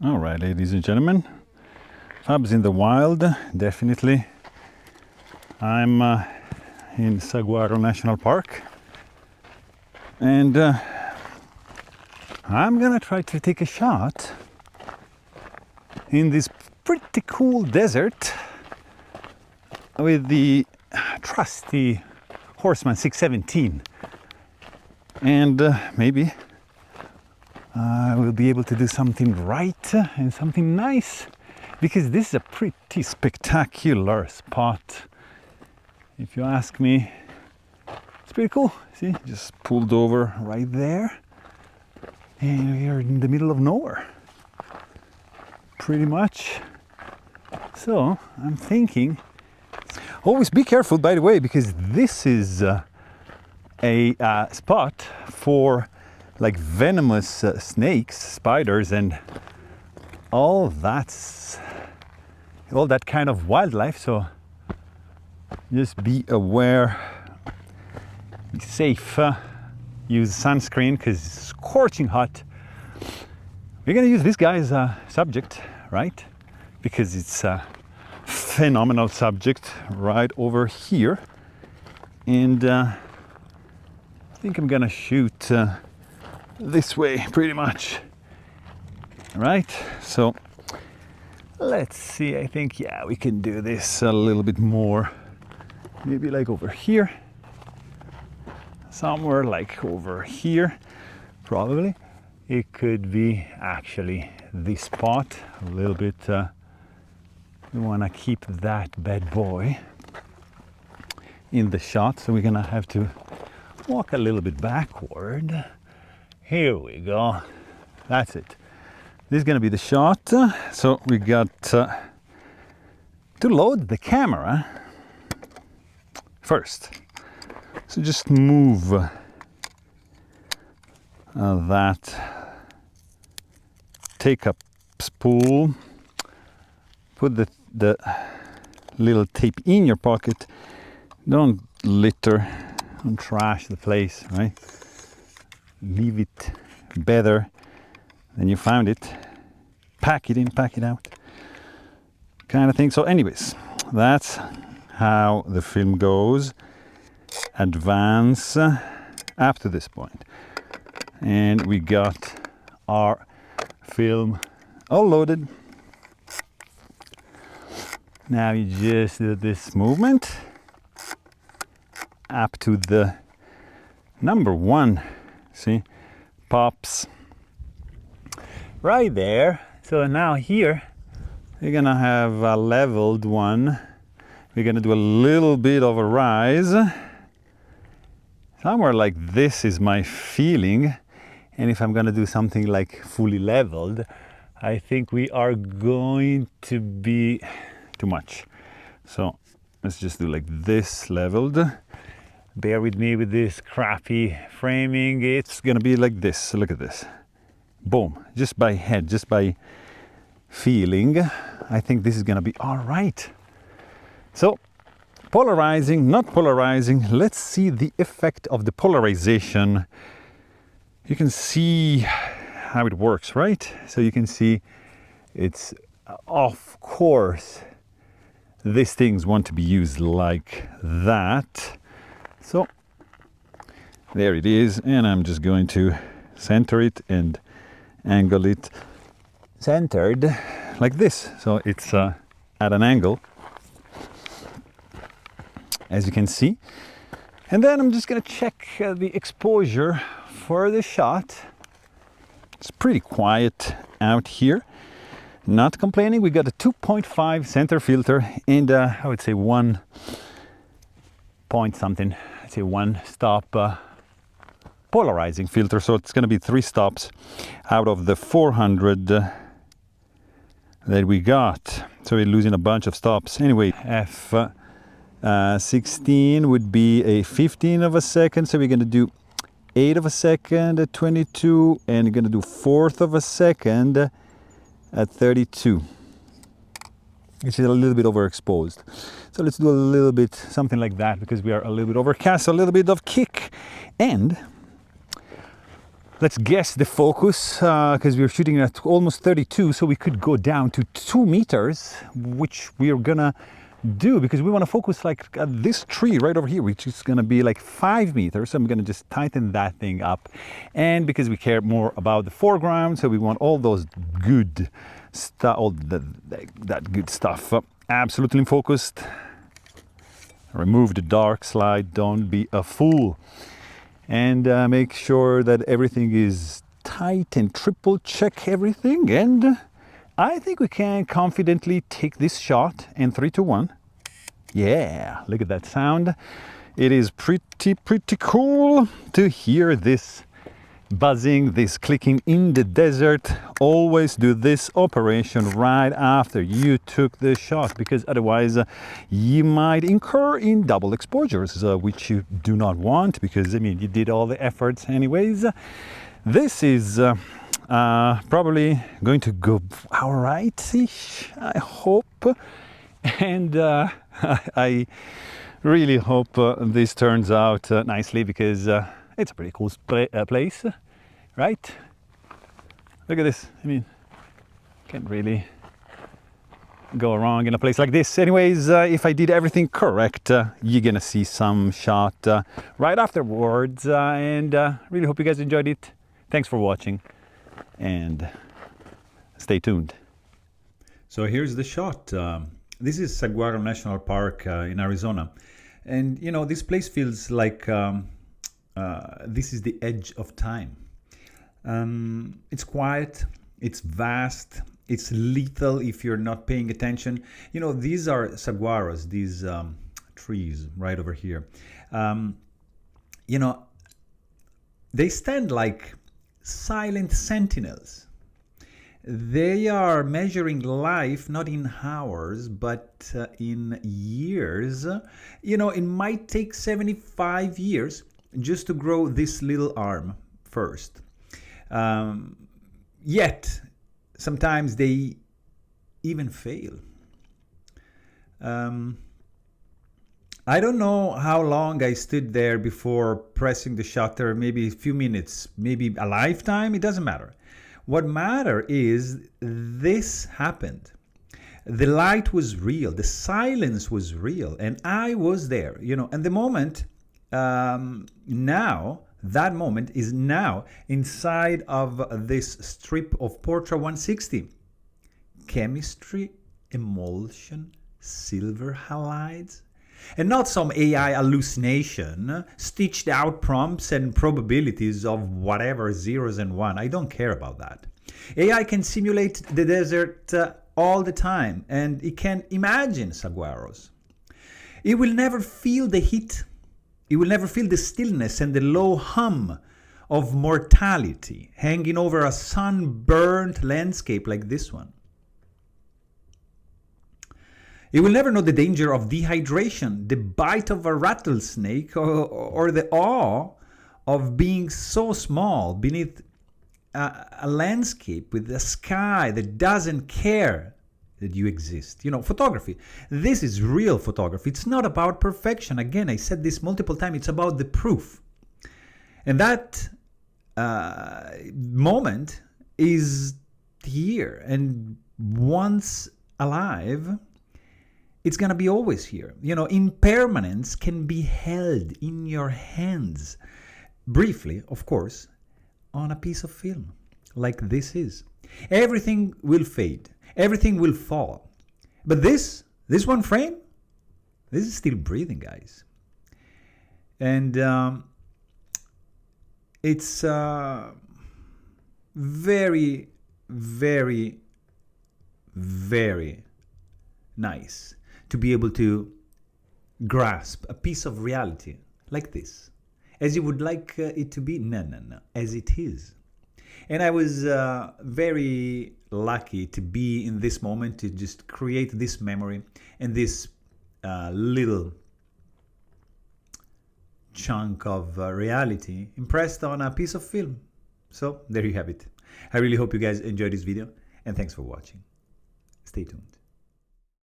All right, ladies and gentlemen, Fab's in the wild, definitely. I'm in Saguaro National Park, and I'm gonna try to take a shot in this pretty cool desert with the trusty Horseman 617, and maybe I will be able to do something right and something nice, because this is a pretty spectacular spot. If you ask me, it's pretty cool. See, just pulled over right there, and we are in the middle of nowhere, pretty much. So I'm thinking, always be careful, by the way, because this is a spot for like venomous snakes, spiders, and all that kind of wildlife. So just be aware, be safe, use sunscreen because it's scorching hot. We're gonna use this guy as a subject, right? Because it's a phenomenal subject right over here. And I think I'm gonna shoot this way pretty much, right? So let's see, I think, yeah, we can do this a little bit more, maybe like over here, somewhere like over here, probably. It could be actually this spot a little bit. We want to keep that bad boy in the shot, so we're gonna have to walk a little bit backward. Here we go. That's it. This is going to be the shot. So we got to load the camera first. So just move that take up spool. Put the little tape in your pocket. Don't litter, don't trash the place, right? Leave it better than you found it. Pack it in, pack it out, kind of thing. So anyways, that's how the film goes. Advance up to this point. And we got our film all loaded. Now you just do this movement up to the number one. See, pops right there. So now here we're gonna have a leveled one. We're gonna do a little bit of a rise. Somewhere like this is my feeling. And if I'm gonna do something like fully leveled, I think we are going to be too much. So let's just do like this leveled. Bear with me with this crappy framing. It's gonna be like this. So look at this. Boom. Just by head, just by feeling, I think this is gonna be all right. So polarizing, not polarizing. Let's see the effect of the polarization. You can see how it works, right? So you can see it's, of course, these things want to be used like that. So there it is, and I'm just going to center it and angle it centered like this. So it's at an angle, as you can see. And then I'm just gonna check the exposure for the shot. It's pretty quiet out here. Not complaining. We got a 2.5 center filter and I would say 1 point something. I'd say 1 stop polarizing filter. So it's going to be 3 stops out of the 400 that we got. So we're losing a bunch of stops. Anyway, F16 would be a 15 of a second. So we're going to do 8 of a second at 22, and you're going to do 1/4 of a second at 32, which is a little bit overexposed. So let's do a little bit something like that, because we are a little bit overcast, a little bit of kick. And Let's guess the focus, because we're shooting at almost 32, so we could go down to 2 meters, which we're gonna do because we want to focus like at this tree right over here, which is gonna be like 5 meters. So I'm gonna just tighten that thing up. And because we care more about the foreground, so we want all those good stuff, all that good stuff absolutely focused. Remove the dark slide, don't be a fool. And make sure that everything is tight and triple check everything. And I think we can confidently take this shot in 3, 2, 1. Yeah, look at that sound. It is pretty cool to hear this buzzing, this clicking in the desert. Always do this operation right after you took the shot, because otherwise you might incur in double exposures, which you do not want, because I mean you did all the efforts anyways. This is probably going to go all right-ish, I hope. And I really hope this turns out nicely, because it's a pretty cool place, right? Look at this. I mean, can't really go wrong in a place like this. Anyways, if I did everything correct, you're gonna see some shot right afterwards. And really hope you guys enjoyed it. Thanks for watching, and stay tuned. So here's the shot. This is Saguaro National Park in Arizona. And you know, this place feels like this is the edge of time. It's quiet, it's vast, it's lethal if you're not paying attention. You know, these are saguaros, these trees right over here. You know, they stand like silent sentinels. They are measuring life not in hours, but in years. You know, it might take 75 years just to grow this little arm first. Yet, sometimes they even fail. I don't know how long I stood there before pressing the shutter, maybe a few minutes, maybe a lifetime, it doesn't matter. What matters is this happened. The light was real, the silence was real, and I was there, you know, and the moment now, that moment is now inside of this strip of Portra 160. Chemistry, emulsion, silver halides, and not some AI hallucination, stitched out prompts and probabilities of whatever zeros and one. I don't care about that. AI can simulate the desert all the time, and it can imagine saguaros. It will never feel the heat. It will never feel the stillness and the low hum of mortality hanging over a sunburned landscape like this one. It will never know the danger of dehydration, the bite of a rattlesnake, or the awe of being so small beneath a landscape with a sky that doesn't care that you exist. You know, photography. This is real photography. It's not about perfection. Again, I said this multiple times. It's about the proof. And that moment is here. And once alive, it's going to be always here. You know, impermanence can be held in your hands. Briefly, of course, on a piece of film, like this is. Everything will fade. Everything will fall. But this one frame, this is still breathing, guys. And it's very, very, very nice to be able to grasp a piece of reality like this, as you would like it to be. No, as it is. And I was very lucky to be in this moment, to just create this memory and this little chunk of reality impressed on a piece of film. So there you have it. I really hope you guys enjoyed this video, and thanks for watching. Stay tuned.